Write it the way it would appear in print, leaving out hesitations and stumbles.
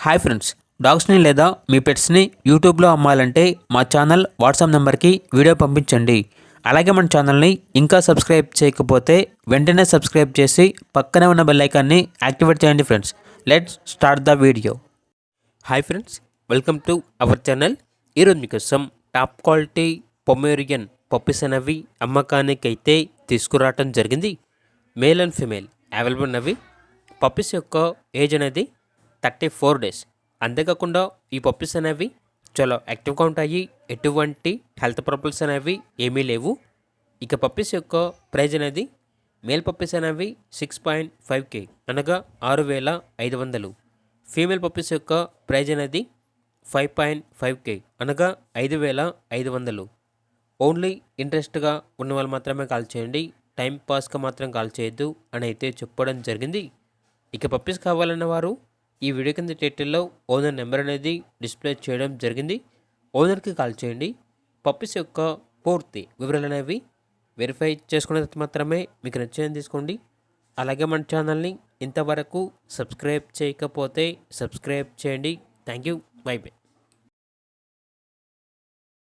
Hi friends, డాగ్స్ని లేదా మీ పెట్స్ని యూట్యూబ్లో అమ్మాలంటే మా ఛానల్ వాట్సాప్ నెంబర్కి వీడియో పంపించండి. అలాగే మన ఛానల్ని ఇంకా సబ్స్క్రైబ్ చేయకపోతే వెంటనే సబ్స్క్రైబ్ చేసి పక్కనే ఉన్న బెల్ ఐకాన్ని యాక్టివేట్ చేయండి friends. Let's start the video. Hi friends, welcome to our channel. ఈరోజు మీకోసం టాప్ క్వాలిటీ పొమేరియన్ పప్పీస్ అనేవి అమ్మకానికి అయితే తీసుకురావటం జరిగింది. మేల్ అండ్ ఫీమేల్ అవైలబుల్ ఉన్నవి. పప్పీస్ యొక్క ఏజ్ అనేది 34 డేస్. అంతేకాకుండా ఈ పప్పీస్ అనేవి చాలా యాక్టివ్గా ఉంటాయి. ఎటువంటి హెల్త్ ప్రాబ్లమ్స్ అనేవి ఏమీ లేవు. ఇక పప్పీస్ యొక్క ప్రైజ్ అనేది మేల్ పప్పీస్ అనేవి 6.5K అనగా 6,500. ఫీమేల్ పప్పీస్ యొక్క ప్రైజ్ అనేది 5.5K అనగా 5,500. ఓన్లీ ఇంట్రెస్ట్గా ఉన్న వాళ్ళు మాత్రమే కాల్ చేయండి, టైం పాస్గా మాత్రం కాల్ చేయొద్దు అని అయితే చెప్పడం జరిగింది. ఇక పప్పీస్ కావాలన్న వారు ఈ వీడియో కింద టైటిల్లో ఓనర్ నెంబర్ అనేది డిస్ప్లే చేయడం జరిగింది. ఓనర్కి కాల్ చేయండి. పప్పీస్ యొక్క పూర్తి వివరాలు అనేవి వెరిఫై చేసుకున్న తర్వాత మాత్రమే మీకు నచ్చింది తీసుకోండి. అలాగే మన ఛానల్ని ఇంతవరకు సబ్స్క్రైబ్ చేయకపోతే సబ్స్క్రైబ్ చేయండి. Thank you. By by.